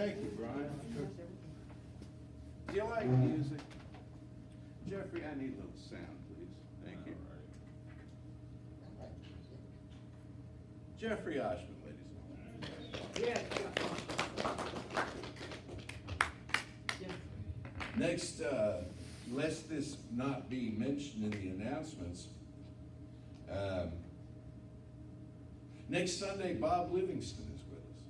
Thank you, Brian. Do you like music? Jeffrey, I need a little sound, please. Thank you. Jeffrey Oshman, ladies and gentlemen. Next, lest this not be mentioned in the announcements, next Sunday, Bob Livingston is with us.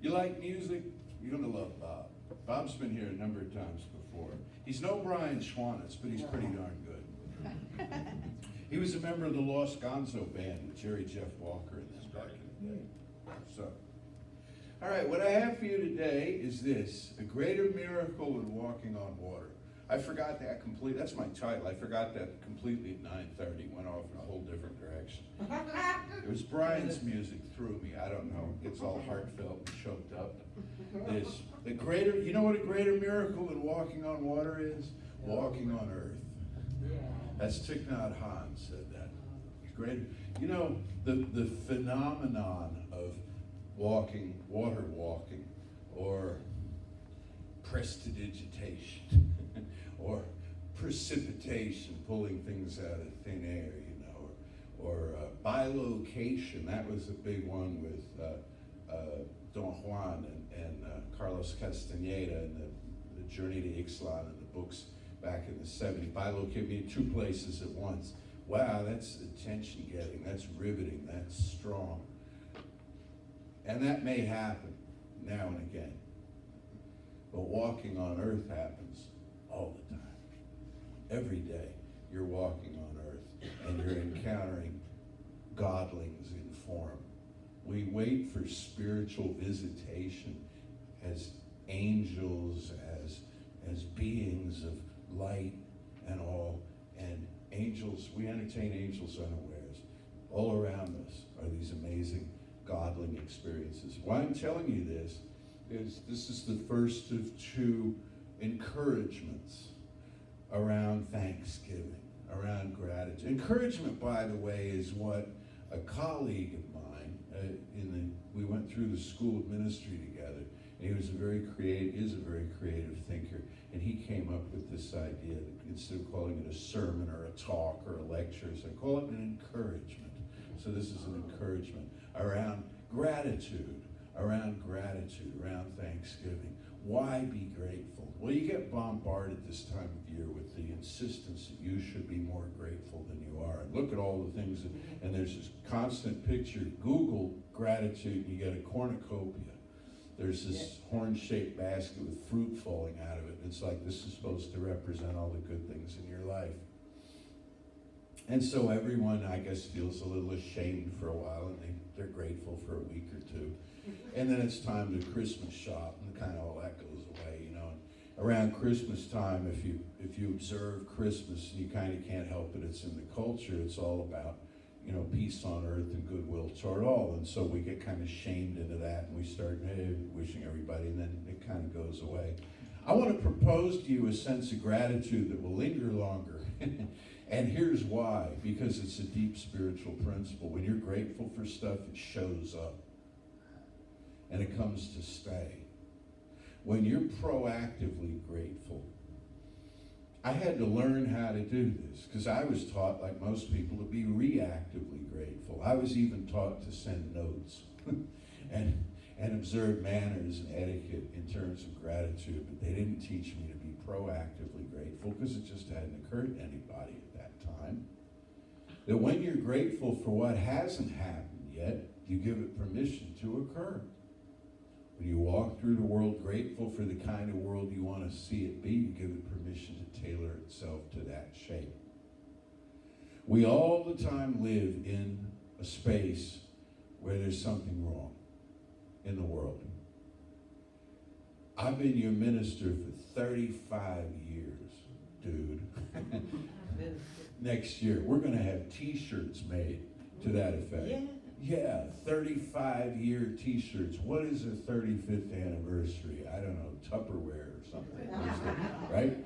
You like music? You're going to love Bob. Bob's been here a number of times before. He's no Brian Schwanitz, but he's pretty darn good. He was a member of the Lost Gonzo band with Jerry Jeff Walker in this back in the day. So, all right, what I have for you today is this: a greater miracle in walking on water. I forgot that completely. That's my title. I forgot that completely at 9:30. Went off in a whole different direction. It was Brian's music threw me. I don't know. It's all heartfelt and choked up. You know what a greater miracle in walking on water is? Walking on earth. That's Thich Nhat Hanh said that. Greater. You know, the phenomenon of water walking, or prestidigitation, or precipitation, pulling things out of thin air, you know, or bilocation. That was a big one with Don Juan and Carlos Castaneda and the Journey to Ixtlan and the books back in the 70s. Bilocation, being two places at once. Wow, that's attention-getting, that's riveting, that's strong. And that may happen now and again. But walking on earth happens all the time. Every day you're walking on earth and you're encountering godlings in form. We wait for spiritual visitation as angels, as beings of light and all. And angels, we entertain angels unawares. All around us are these amazing godling experiences. Why I'm telling you this is the first of two encouragements around Thanksgiving, around gratitude. Encouragement, by the way, is what a colleague of mine, we went through the school of ministry together, and he was is a very creative thinker, and he came up with this idea that instead of calling it a sermon or a talk or a lecture, so I call it an encouragement. So this is an encouragement around gratitude, around Thanksgiving. Why be grateful? Well, you get bombarded this time of year with the insistence that you should be more grateful than you are. And look at all the things, and there's this constant picture. Google gratitude, and you get a cornucopia. There's this horn-shaped basket with fruit falling out of it. It's like this is supposed to represent all the good things in your life. And so everyone, I guess, feels a little ashamed for a while, and they're grateful for a week or two. And then it's time to Christmas shop, and kind of all that goes away, you know. Around Christmas time, if you observe Christmas, you kind of can't help it. It's in the culture. It's all about, you know, peace on earth and goodwill toward all. And so we get kind of shamed into that, and we start wishing everybody, and then it kind of goes away. I want to propose to you a sense of gratitude that will linger longer. And here's why: because it's a deep spiritual principle. When you're grateful for stuff, it shows up. And it comes to stay. When you're proactively grateful, I had to learn how to do this, because I was taught, like most people, to be reactively grateful. I was even taught to send notes and observe manners and etiquette in terms of gratitude, but they didn't teach me to be proactively grateful, because it just hadn't occurred to anybody at that time. That when you're grateful for what hasn't happened yet, you give it permission to occur. When you walk through the world grateful for the kind of world you want to see it be, you give it permission to tailor itself to that shape. We all the time live in a space where there's something wrong in the world. I've been your minister for 35 years, dude. Next year, we're going to have t-shirts made to that effect. Yeah, 35-year t-shirts. What is a 35th anniversary? I don't know, Tupperware or something, right?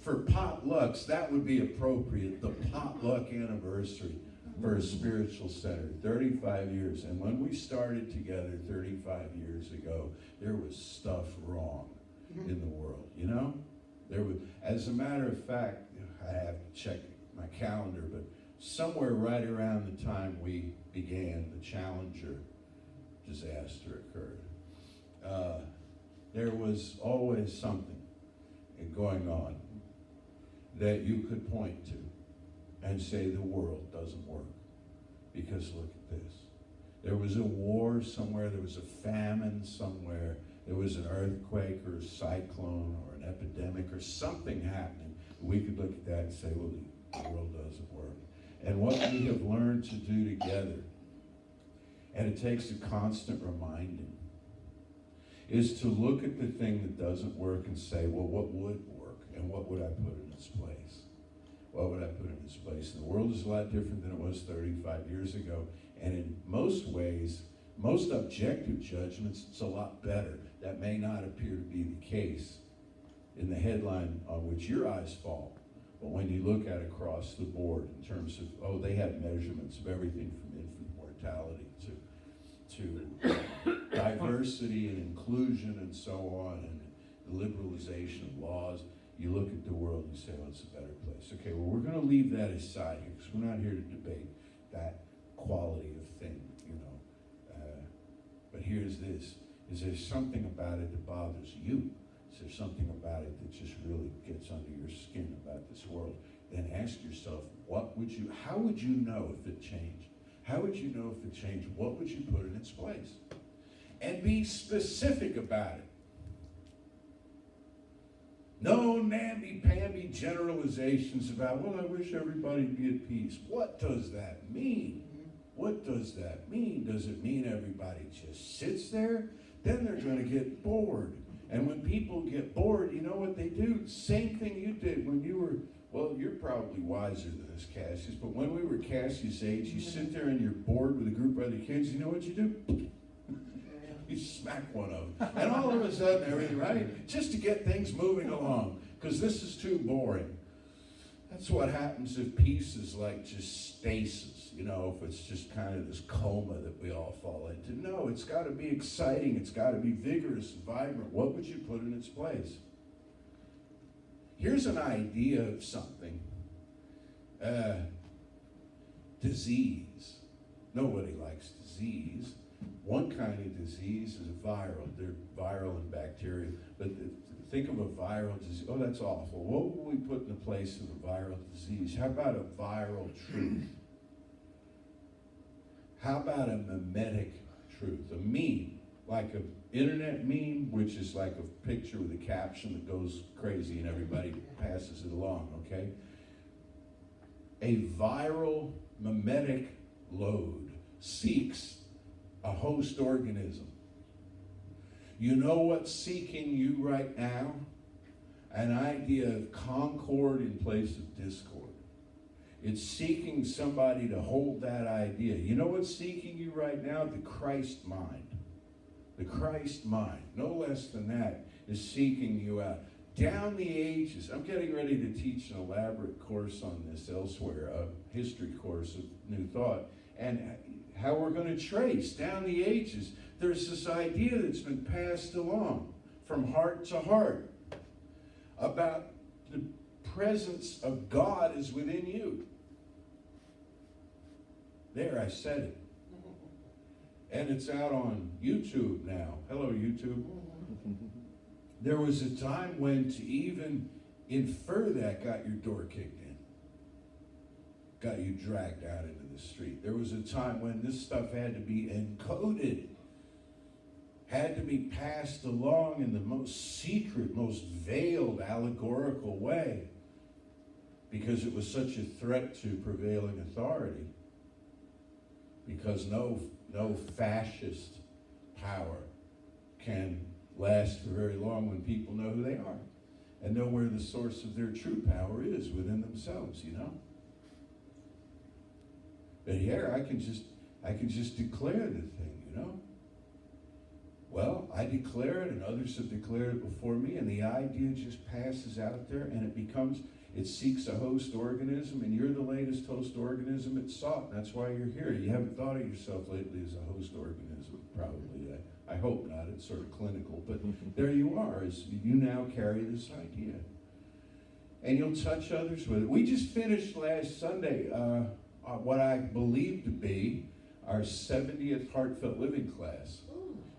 For potlucks, that would be appropriate, the potluck anniversary. for a spiritual center. 35 years. And when we started together 35 years ago, there was stuff wrong in the world, you know? There was, as a matter of fact, I have to check my calendar, but somewhere right around the time we began, the Challenger disaster occurred. There was always something going on that you could point to and say the world doesn't work. Because look at this. There was a war somewhere, there was a famine somewhere, there was an earthquake or a cyclone or an epidemic or something happening. We could look at that and say, well, the world doesn't work. And what we have learned to do together, and it takes a constant reminding, is to look at the thing that doesn't work and say, well, what would work? And what would I put in its place? What would I put in its place? And the world is a lot different than it was 35 years ago. And in most ways, most objective judgments, it's a lot better. That may not appear to be the case in the headline on which your eyes fall. But when you look at across the board in terms of, oh, they have measurements of everything from infant mortality to diversity and inclusion and so on, and the liberalization of laws. You look at the world and you say, oh, it's a better place. Okay, well, we're going to leave that aside here because we're not here to debate that quality of thing, you know. But here's this. Is there something about it that bothers you? Is there something about it that just really gets under your skin about this world? Then ask yourself, how would you know if it changed? How would you know if it changed? What would you put in its place? And be specific about it. No namby-pamby generalizations about, well, I wish everybody'd be at peace. What does that mean? What does that mean? Does it mean everybody just sits there? Then they're going to get bored. And when people get bored, you know what they do? Same thing you did when you were, well, you're probably wiser than us, Cassius, but when we were Cassius' age, you sit there and you're bored with a group of other kids, you know what you do? You smack one of them. And all of a sudden, everything, right? Just to get things moving along, because this is too boring. That's what happens if peace is like just stasis, you know, if it's just kind of this coma that we all fall into. No, it's got to be exciting. It's got to be vigorous and vibrant. What would you put in its place? Here's an idea of something. Disease. Nobody likes disease. One kind of disease is viral. They're viral and bacterial. But think of a viral disease. Oh, that's awful. What would we put in the place of a viral disease? How about a viral truth? How about a mimetic truth? A meme, like an internet meme, which is like a picture with a caption that goes crazy and everybody passes it along, okay? A viral mimetic load seeks a host organism. You know what's seeking you right now? An idea of concord in place of discord. It's seeking somebody to hold that idea. You know what's seeking you right now? The Christ mind. The Christ mind, no less than that, is seeking you out. Down the ages, I'm getting ready to teach an elaborate course on this elsewhere, a history course of New Thought, and how we're going to trace down the ages. There's this idea that's been passed along from heart to heart about the presence of God is within you. There, I said it. And it's out on YouTube now. Hello, YouTube. There was a time when to even infer that got your door kicked in. Got you dragged out into the street. There was a time when this stuff had to be encoded. Had to be passed along in the most secret, most veiled, allegorical way. Because it was such a threat to prevailing authority. Because no fascist power can last for very long when people know who they are and know where the source of their true power is within themselves, you know. But here I can just declare the thing, you know. Well, I declare it and others have declared it before me, and the idea just passes out there and it becomes, It seeks a host organism, and you're the latest host organism it sought. That's why you're here. You haven't thought of yourself lately as a host organism, probably. I hope not. It's sort of clinical. But there you are. As you now carry this idea. And you'll touch others with it. We just finished last Sunday what I believe to be our 70th Heartfelt Living class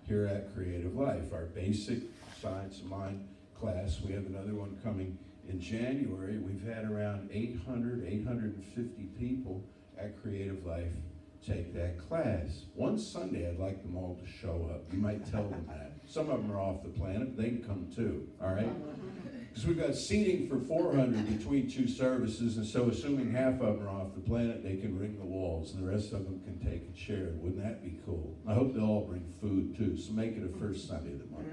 here at Creative Life, our basic Science of Mind class. We have another one coming in January. We've had around 850 people at Creative Life take that class. One Sunday, I'd like them all to show up. You might tell them that. Some of them are off the planet. They can come too, all right? Because we've got seating for 400 between two services, and so assuming half of them are off the planet, they can ring the walls, and the rest of them can take a chair. Wouldn't that be cool? I hope they'll all bring food too, so make it a first Sunday of the month.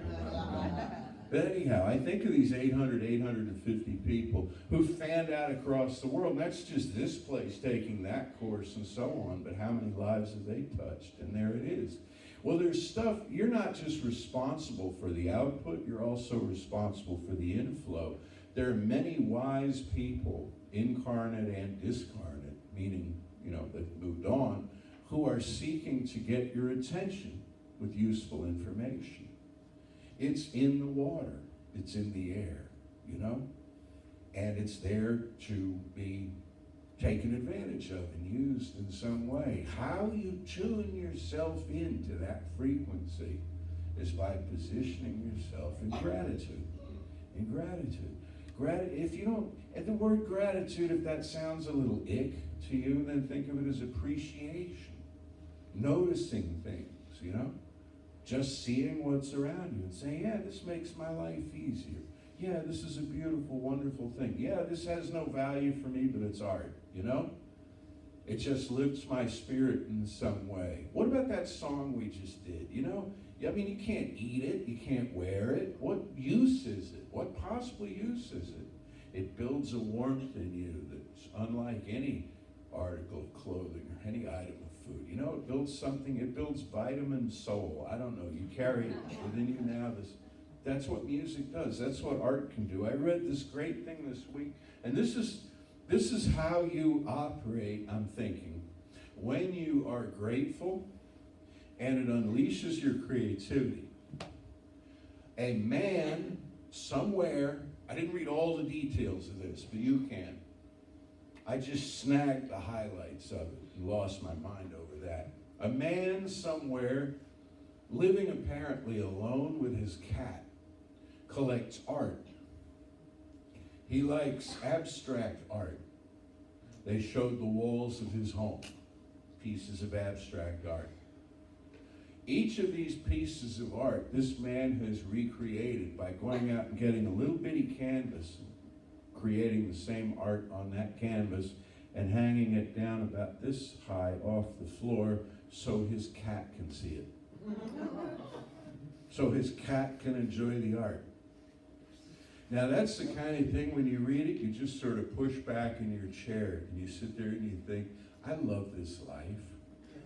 But anyhow, I think of these 850 people who fanned out across the world. And that's just this place taking that course and so on, but how many lives have they touched? And there it is. Well, there's stuff, you're not just responsible for the output, you're also responsible for the inflow. There are many wise people, incarnate and discarnate, meaning, they've moved on, who are seeking to get your attention with useful information. It's in the water, it's in the air, and it's there to be taken advantage of and used in some way. How you tune yourself into that frequency is by positioning yourself in gratitude. In gratitude. If you don't, and the word gratitude, if that sounds a little ick to you, then think of it as appreciation. Noticing things, just seeing what's around you and saying, yeah, this makes my life easier. Yeah, this is a beautiful, wonderful thing. Yeah, this has no value for me, but it's art, It just lifts my spirit in some way. What about that song we just did? I mean, you can't eat it, you can't wear it. What use is it? What possible use is it? It builds a warmth in you that's unlike any article of clothing or any item of food. It builds something, it builds vitamin soul. I don't know, you carry it within you now. That's what music does. That's what art can do. I read this great thing this week, and this is how you operate, I'm thinking. When you are grateful and it unleashes your creativity. A man somewhere, I didn't read all the details of this, but you can. I just snagged the highlights of it and lost my mind over that. A man somewhere, living apparently alone with his cat, collects art. He likes abstract art. They showed the walls of his home, pieces of abstract art. Each of these pieces of art, this man has recreated by going out and getting a little bitty canvas, creating the same art on that canvas, and hanging it down about this high off the floor so his cat can see it. So his cat can enjoy the art. Now that's the kind of thing, when you read it, you just sort of push back in your chair and you sit there and you think, I love this life.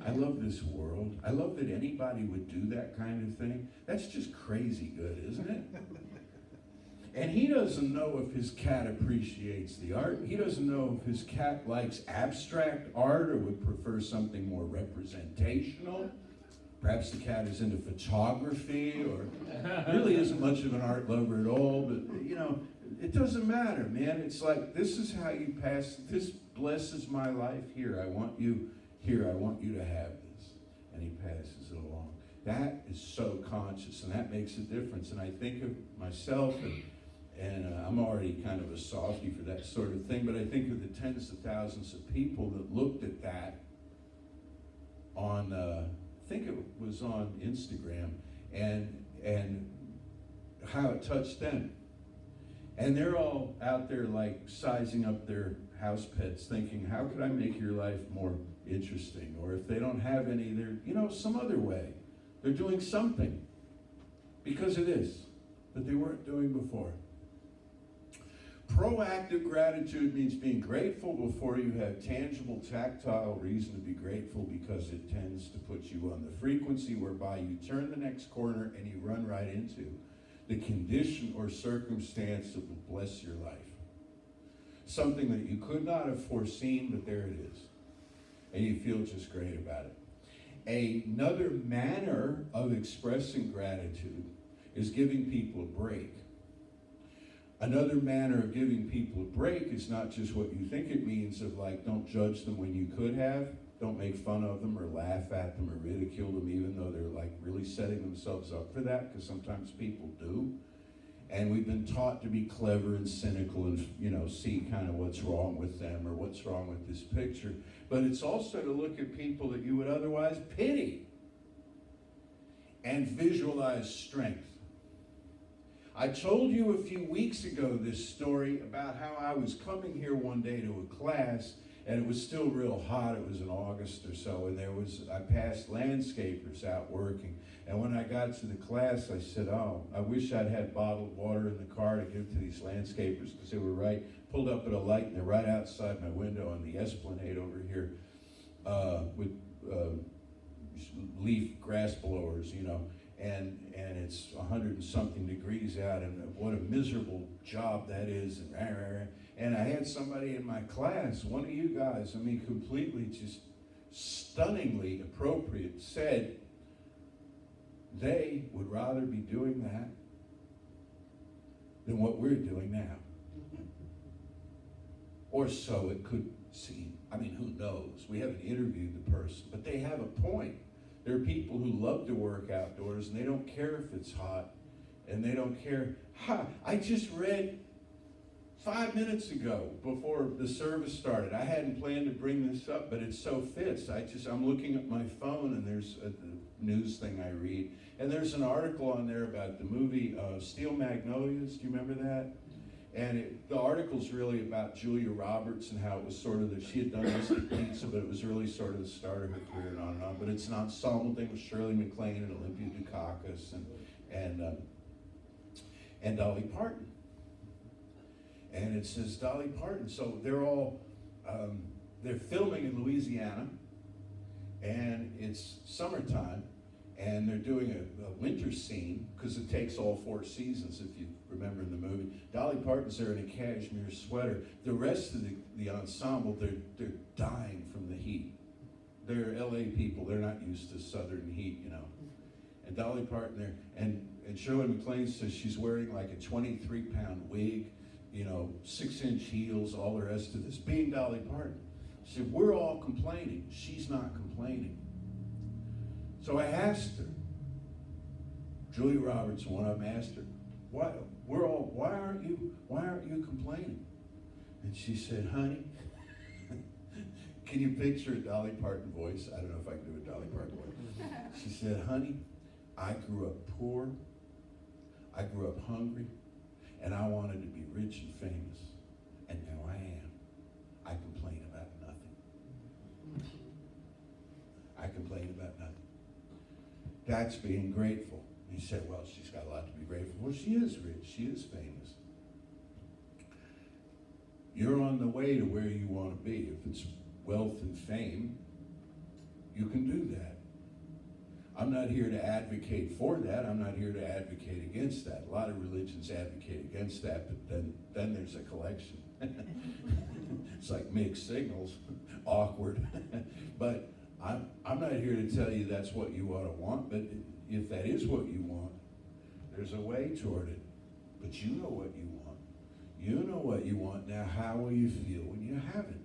I love this world. I love that anybody would do that kind of thing. That's just crazy good, isn't it? And he doesn't know if his cat appreciates the art. He doesn't know if his cat likes abstract art or would prefer something more representational. Perhaps the cat is into photography or really isn't much of an art lover at all, but it doesn't matter, man. It's like, this is how you pass, this blesses my life here. I want you here. I want you to have this. And he passes it along. That is so conscious, and that makes a difference. And I think of myself, and I'm already kind of a softie for that sort of thing, but I think of the tens of thousands of people that looked at that on, I think it was on Instagram, and how it touched them. And they're all out there like sizing up their house pets, thinking, how could I make your life more interesting? Or if they don't have any, they're, some other way. They're doing something because of this that they weren't doing before. Proactive gratitude means being grateful before you have tangible, tactile reason to be grateful, because it tends to put you on the frequency whereby you turn the next corner and you run right into the condition or circumstance that will bless your life. something that you could not have foreseen, but there it is. And you feel just great about it. Another manner of expressing gratitude is giving people a break. Another manner of giving people a break is not just what you think it means of like, don't judge them when you could have, don't make fun of them or laugh at them or ridicule them even though they're like really setting themselves up for that, because sometimes people do. And we've been taught to be clever and cynical and, you know, see kind of what's wrong with them or what's wrong with this picture. But it's also to look at people that you would otherwise pity and visualize strength. I told you a few weeks ago this story about how I was coming here one day to a class, and it was still real hot. It was in August or so, and I passed landscapers out working. And when I got to the class, I said, oh, I wish I'd had bottled water in the car to give to these landscapers, because they were pulled up at a light, and they're right outside my window on the esplanade over here with leaf grass blowers, you know. And it's 100 and something degrees out, and what a miserable job that is. And I had somebody in my class, one of you guys, I mean, completely just stunningly appropriate, said they would rather be doing that than what we're doing now. Or so it could seem. I mean, who knows? We haven't interviewed the person, but they have a point. There are people who love to work outdoors, and they don't care if it's hot, and they don't care. I just read 5 minutes ago before the service started. I hadn't planned to bring this up, but it so fits. I'm looking at my phone, and there's a news thing I read, and there's an article on there about the movie Steel Magnolias. Do you remember that? And the article's really about Julia Roberts and how it was sort of that she had done Mystic Pizza, but it was really sort of the start of her career and on and on. But it's an ensemble thing with Shirley MacLaine and Olympia Dukakis and Dolly Parton. And it says Dolly Parton. So they're filming in Louisiana, and it's summertime, and they're doing a winter scene because it takes all 4 seasons, if you remember in the movie. Dolly Parton's there in a cashmere sweater. The rest of the ensemble, they're dying from the heat. They're LA people. They're not used to southern heat, you know. And Dolly Parton there, and Shirley MacLaine says she's wearing like a 23-pound wig, you know, 6-inch heels, all the rest of this. Being Dolly Parton. She said, we're all complaining. She's not complaining. So I asked her, Julia Roberts, one of them asked her, why aren't you complaining? And she said, honey, can you picture a Dolly Parton voice? I don't know if I can do a Dolly Parton voice. She said, honey, I grew up poor, I grew up hungry, and I wanted to be rich and famous, and now I am. I complain about nothing. I complain about nothing. That's being grateful. He said, well, she's got a lot to be grateful for. She is rich. She is famous. You're on the way to where you want to be. If it's wealth and fame, you can do that. I'm not here to advocate for that. I'm not here to advocate against that. A lot of religions advocate against that, but then there's a collection. It's like mixed signals, awkward. But I'm not here to tell you that's what you ought to want, but if that is what you want, there's a way toward it. But you know what you want. You know what you want. Now, how will you feel when you have it?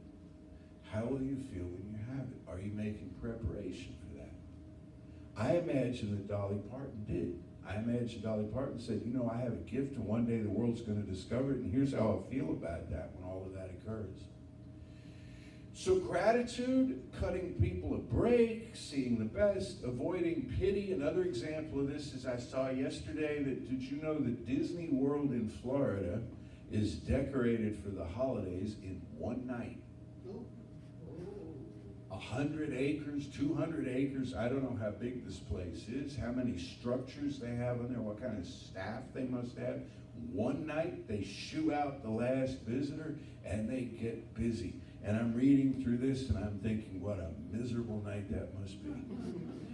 How will you feel when you have it? Are you making preparation for that? I imagine that Dolly Parton did. I imagine Dolly Parton said, you know, I have a gift, and one day the world's going to discover it, and here's how I feel about that when all of that occurs. So gratitude, cutting people a break, seeing the best, avoiding pity. Another example of this is I saw yesterday that, did you know that Disney World in Florida is decorated for the holidays in one night? 100 acres, 200 acres. I don't know how big this place is, how many structures they have in there, what kind of staff they must have. One night they shoo out the last visitor and they get busy. And I'm reading through this and I'm thinking, what a miserable night that must be.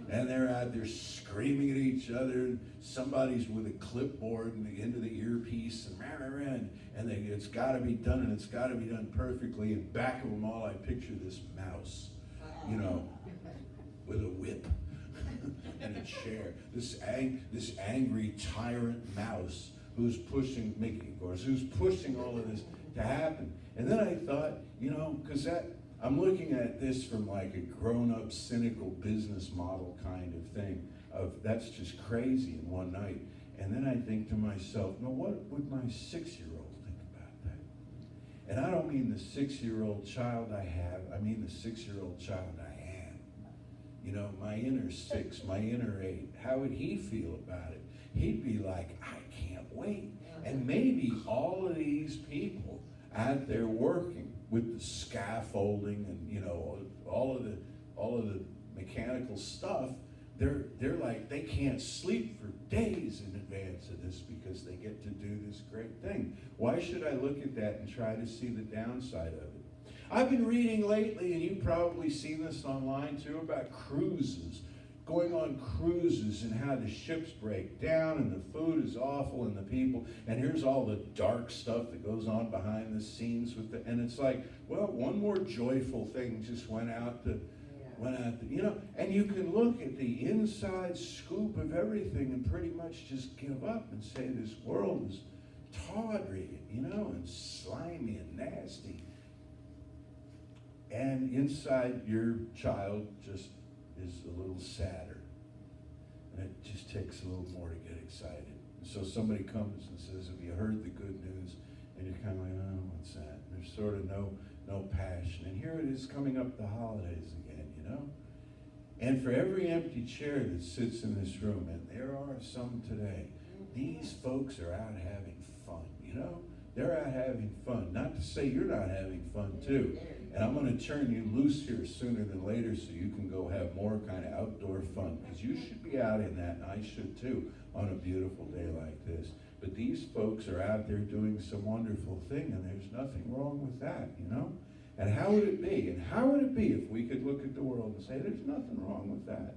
And they're out there screaming at each other. Somebody's with a clipboard and the end of the earpiece and it's got to be done, and it's got to be done perfectly. And back of them all, I picture this mouse, with a whip and a chair. This angry tyrant mouse who's pushing all of this to happen. And then I thought, because I'm looking at this from like a grown-up, cynical business model kind of thing, of that's just crazy in one night. And then I think to myself, what would my 6-year-old think about that? And I don't mean the 6-year-old child I have, I mean the 6-year-old child I am. My inner 6, my inner 8. How would he feel about it? He'd be like, I can't wait. And maybe all of these people out there working with the scaffolding and all of the mechanical stuff, they're like, they can't sleep for days in advance of this because they get to do this great thing. Why should I look at that and try to see the downside of it? I've been reading lately, and you've probably seen this online too, about cruises, going on cruises and how the ships break down and the food is awful and the people, and here's all the dark stuff that goes on behind the scenes and it's like, well, one more joyful thing just went out to, and you can look at the inside scoop of everything and pretty much just give up and say this world is tawdry, and slimy and nasty. And inside your child just is a little sadder. And it just takes a little more to get excited. And so somebody comes and says, have you heard the good news? And you're kind of like, oh, what's that? And there's sort of no passion. And here it is coming up the holidays again, And for every empty chair that sits in this room, and there are some today, these folks are out having fun, They're out having fun. Not to say you're not having fun too. And I'm going to turn you loose here sooner than later so you can go have more kind of outdoor fun. Because you should be out in that, and I should too, on a beautiful day like this. But these folks are out there doing some wonderful thing, and there's nothing wrong with that, And how would it be? And how would it be if we could look at the world and say, there's nothing wrong with that?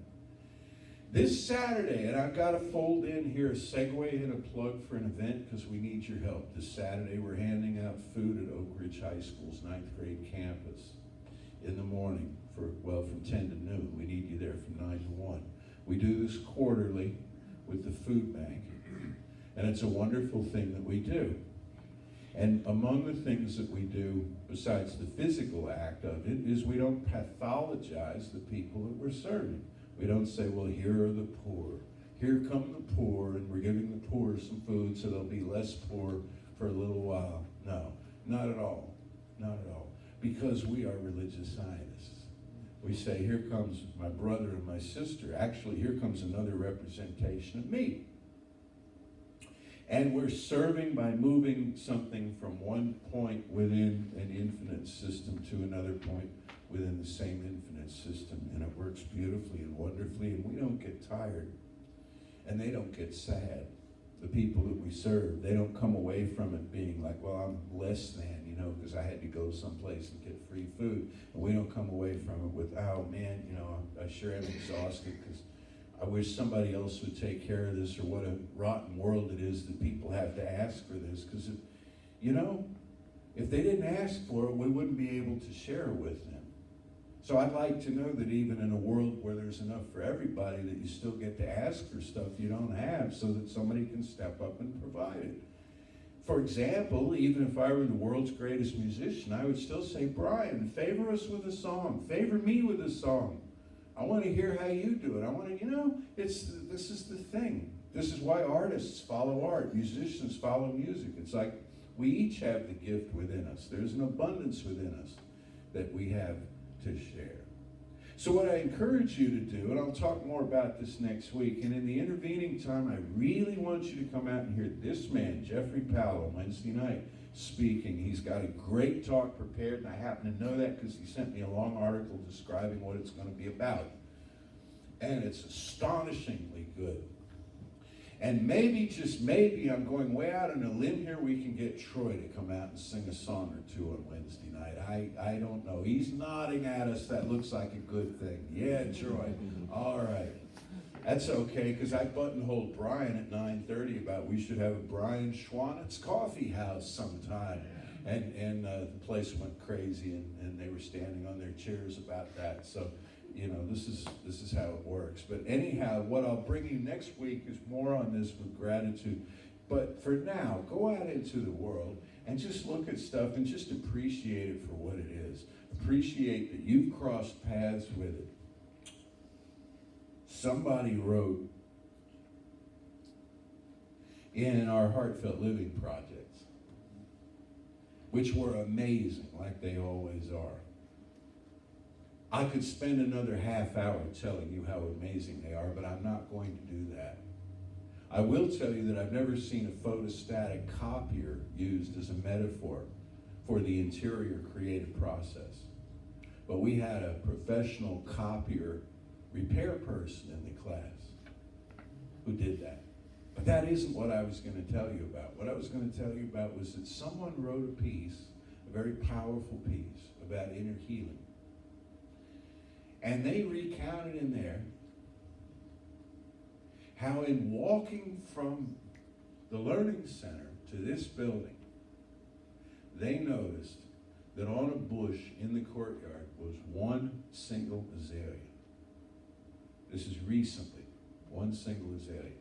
This Saturday, and I've got to fold in here a segue and a plug for an event because we need your help. This Saturday, we're handing out food at Oak Ridge High School's 9th grade campus in the morning from 10 to noon. We need you there from 9 to 1. We do this quarterly with the food bank, and it's a wonderful thing that we do. And among the things that we do, besides the physical act of it, is we don't pathologize the people that we're serving. We don't say, well, here are the poor. Here come the poor, and we're giving the poor some food so they'll be less poor for a little while. No, not at all. Not at all. Because we are religious Zionists. We say, here comes my brother and my sister. Actually, here comes another representation of me. And we're serving by moving something from one point within an infinite system to another point within the same infinite system. And it works beautifully and wonderfully, and we don't get tired. And they don't get sad. The people that we serve, they don't come away from it being like, well, I'm less than, because I had to go someplace and get free food. And we don't come away from it with, oh man, I sure am exhausted because I wish somebody else would take care of this, or what a rotten world it is that people have to ask for this. Because, if they didn't ask for it, we wouldn't be able to share it with them. So I'd like to know that even in a world where there's enough for everybody, that you still get to ask for stuff you don't have so that somebody can step up and provide it. For example, even if I were the world's greatest musician, I would still say, Brian, favor us with a song. Favor me with a song. I want to hear how you do it. I want to, this is the thing. This is why artists follow art. Musicians follow music. It's like we each have the gift within us. There's an abundance within us that we have to share. So what I encourage you to do, and I'll talk more about this next week, and in the intervening time, I really want you to come out and hear this man, Jeffrey Powell, on Wednesday night speaking. He's got a great talk prepared, and I happen to know that because he sent me a long article describing what it's going to be about. And it's astonishingly good. And maybe, just maybe, I'm going way out on a limb here, we can get Troy to come out and sing a song or two on Wednesday night. I don't know. He's nodding at us. That looks like a good thing. Yeah, Troy. All right. That's okay, because I buttonholed Brian at 9:30 about we should have a Brian Schwanitz coffee house sometime. And the place went crazy, and they were standing on their chairs about that. So, you know, this is how it works. But anyhow, what I'll bring you next week is more on this with gratitude. But for now, go out into the world and just look at stuff and just appreciate it for what it is. Appreciate that you've crossed paths with it. Somebody wrote in our Heartfelt Living projects, which were amazing, like they always are. I could spend another half hour telling you how amazing they are, but I'm not going to do that. I will tell you that I've never seen a photostatic copier used as a metaphor for the interior creative process. But we had a professional copier repair person in the class who did that. But that isn't what I was going to tell you about. What I was going to tell you about was that someone wrote a piece, a very powerful piece, about inner healing. And they recounted in there how in walking from the Learning Center to this building, they noticed that on a bush in the courtyard was one single azalea. This is recently, one single azalea.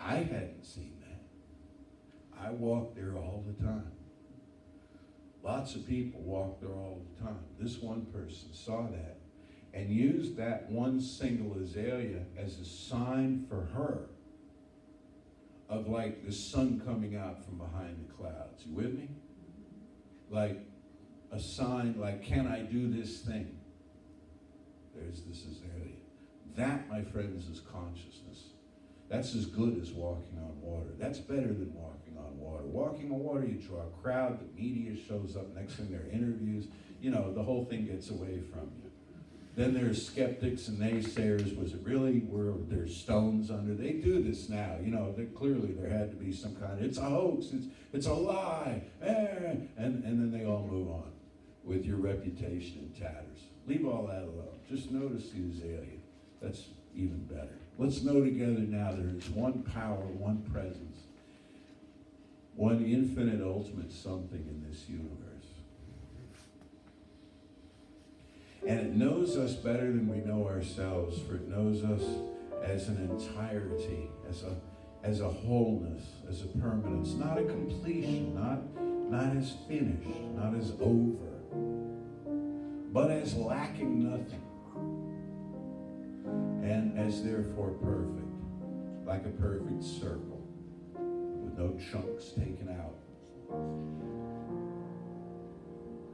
I hadn't seen that. I walk there all the time. Lots of people walk there all the time. This one person saw that and used that one single azalea as a sign for her of like the sun coming out from behind the clouds. You with me? Like a sign, like, can I do this thing? There's this azalea. That, my friends, is consciousness. That's as good as walking on water. That's better than walking on water. Walking on water, you draw a crowd, the media shows up, next thing there are interviews, you know, the whole thing gets away from you. Then there's skeptics and naysayers. Was it really? Were there stones under? They do this now, you know, clearly there had to be some kind of, it's a hoax, it's a lie, and then they all move on with your reputation in tatters. Leave all that alone. Just notice the azalea. That's even better. Let's know together now there is one power, one presence, one infinite ultimate something in this universe. And it knows us better than we know ourselves, for it knows us as an entirety, as a wholeness, as a permanence, not a completion, not as finished, not as over, but as lacking nothing. And as therefore perfect, like a perfect circle, with no chunks taken out.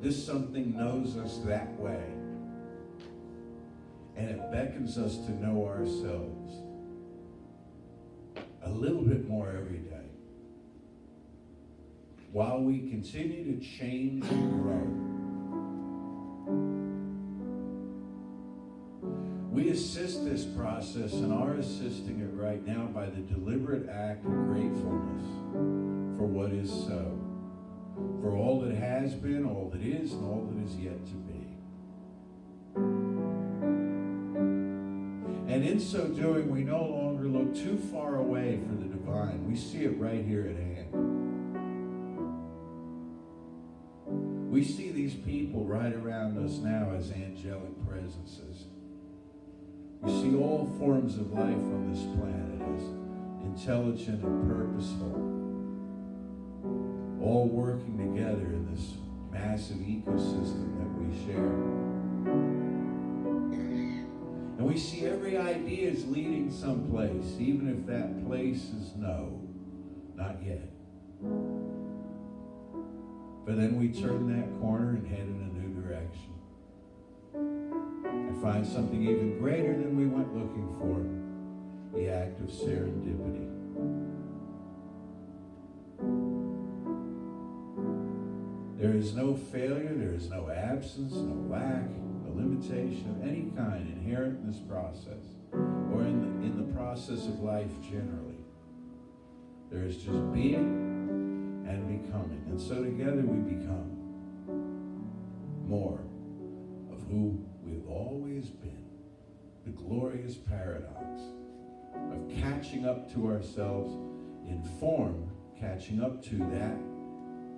This something knows us that way, and it beckons us to know ourselves a little bit more every day, while we continue to change and grow. We assist this process and are assisting it right now by the deliberate act of gratefulness for what is so, for all that has been, all that is, and all that is yet to be. And in so doing, we no longer look too far away for the divine. We see it right here at hand. We see these people right around us now as angelic presences. We see all forms of life on this planet as intelligent and purposeful, all working together in this massive ecosystem that we share. And we see every idea is leading someplace, even if that place is no, not yet. But then we turn that corner and head in a new direction. And find something even greater than we went looking for, the act of serendipity. There is no failure, there is no absence, no lack, no limitation of any kind inherent in this process. or in the process of life generally. There is just being and becoming. And so together we become more of who we've always been. The glorious paradox of catching up to ourselves in form, catching up to that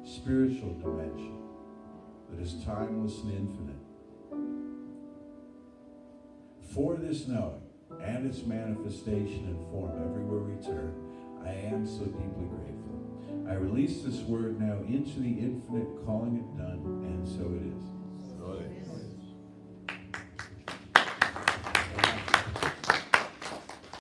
spiritual dimension that is timeless and infinite. For this knowing and its manifestation in form everywhere we turn, I am so deeply grateful. I release this word now into the infinite, calling it done, and so it is. So it is.